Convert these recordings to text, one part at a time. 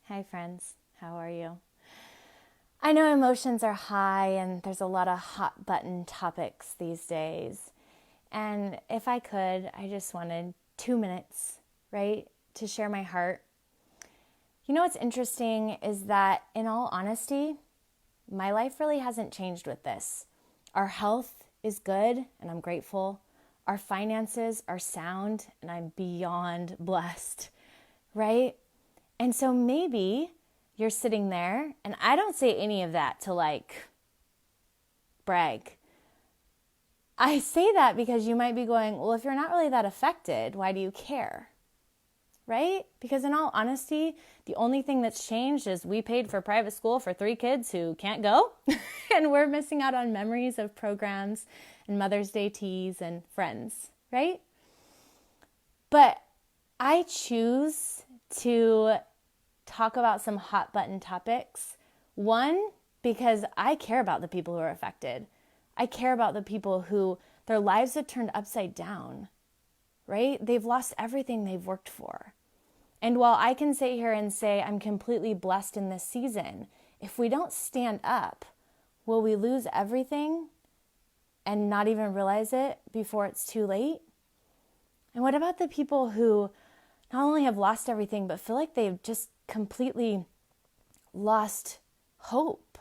Hi, friends. How are you? I know emotions are high and there's a lot of hot button topics these days. And if I could, I just wanted 2 minutes, right, to share my heart. You know what's interesting is that, in all honesty, my life really hasn't changed with this. Our health is good and I'm grateful. Our finances are sound and I'm beyond blessed, right? And so maybe you're sitting there, and I don't say any of that to brag. I say that because you might be going, well, if you're not really that affected, why do you care? Right? Because in all honesty, the only thing that's changed is we paid for private school for 3 kids who can't go, and we're missing out on memories of programs and Mother's Day teas and friends, right? But I choose to talk about some hot button topics. One, because I care about the people who are affected. I care about the people who their lives have turned upside down, right? They've lost everything they've worked for. And while I can sit here and say I'm completely blessed in this season, if we don't stand up, will we lose everything and not even realize it before it's too late? And what about the people who not only have lost everything, but feel like they've just completely lost hope,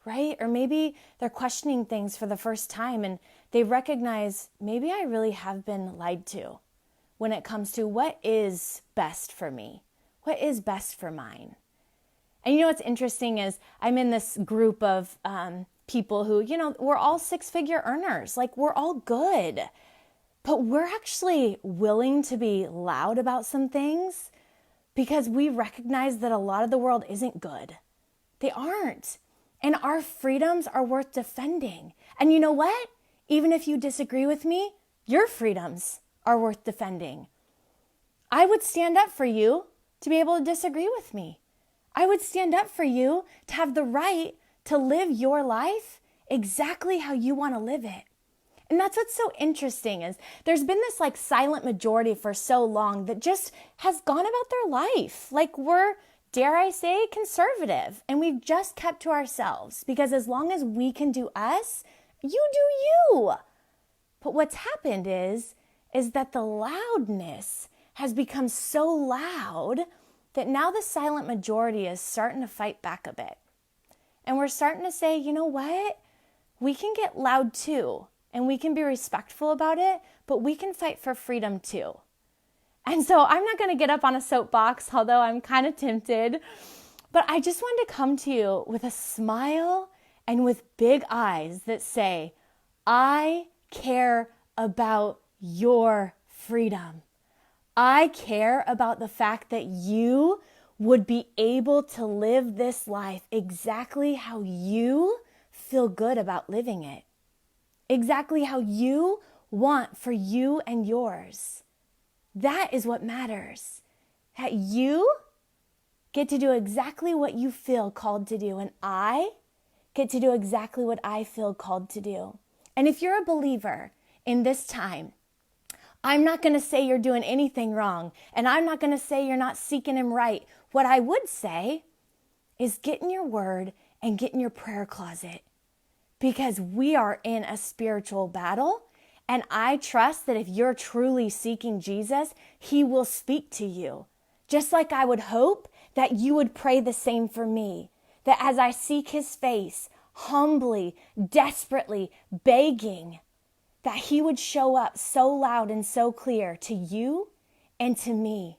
right? Or maybe they're questioning things for the first time and they recognize maybe I really have been lied to when it comes to what is best for me, what is best for mine. And you know what's interesting is I'm in this group of people who, we're all 6-figure earners. Like, we're all good. But we're actually willing to be loud about some things because we recognize that a lot of the world isn't good. They aren't. And our freedoms are worth defending. And you know what? Even if you disagree with me, your freedoms are worth defending. I would stand up for you to be able to disagree with me. I would stand up for you to have the right to live your life exactly how you want to live it. And that's what's so interesting is there's been this silent majority for so long that just has gone about their life. Like, we're, dare I say, conservative. And we've just kept to ourselves because as long as we can do us, you do you. But what's happened is that the loudness has become so loud that now the silent majority is starting to fight back a bit. And we're starting to say, you know what? We can get loud too. And we can be respectful about it, but we can fight for freedom too. And so I'm not going to get up on a soapbox, although I'm kind of tempted. But I just wanted to come to you with a smile and with big eyes that say, I care about your freedom. I care about the fact that you would be able to live this life exactly how you feel good about living it. Exactly how you want for you and yours. That is what matters. That you get to do exactly what you feel called to do, and I get to do exactly what I feel called to do. And if you're a believer in this time, I'm not going to say you're doing anything wrong, and I'm not going to say you're not seeking Him right. What I would say is get in your word and get in your prayer closet. Because we are in a spiritual battle. And I trust that if you're truly seeking Jesus, He will speak to you. Just like I would hope that you would pray the same for me. That as I seek His face, humbly, desperately, begging, that He would show up so loud and so clear to you and to me.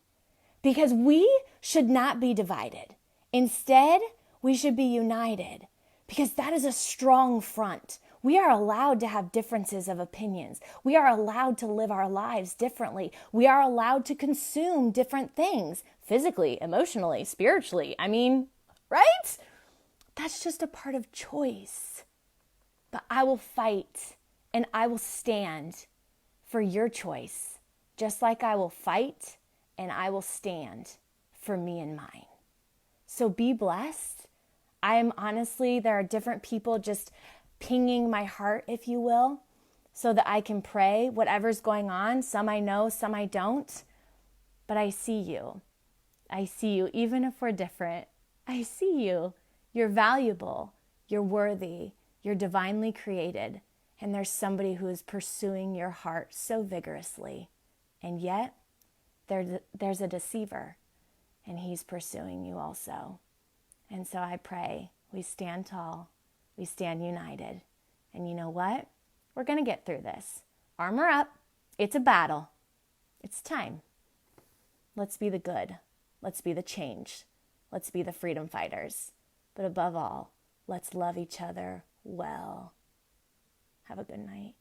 Because we should not be divided. Instead, we should be united. Because that is a strong front. We are allowed to have differences of opinions. We are allowed to live our lives differently. We are allowed to consume different things, physically, emotionally, spiritually. Right? That's just a part of choice. But I will fight and I will stand for your choice, just like I will fight and I will stand for me and mine. So be blessed. There are different people just pinging my heart, if you will, so that I can pray whatever's going on. Some I know, some I don't, but I see you. I see you, even if we're different. I see you. You're valuable. You're worthy. You're divinely created. And there's somebody who is pursuing your heart so vigorously. And yet, there's a deceiver, and he's pursuing you also. And so I pray we stand tall, we stand united. And you know what? We're going to get through this. Armor up. It's a battle. It's time. Let's be the good. Let's be the change. Let's be the freedom fighters. But above all, let's love each other well. Have a good night.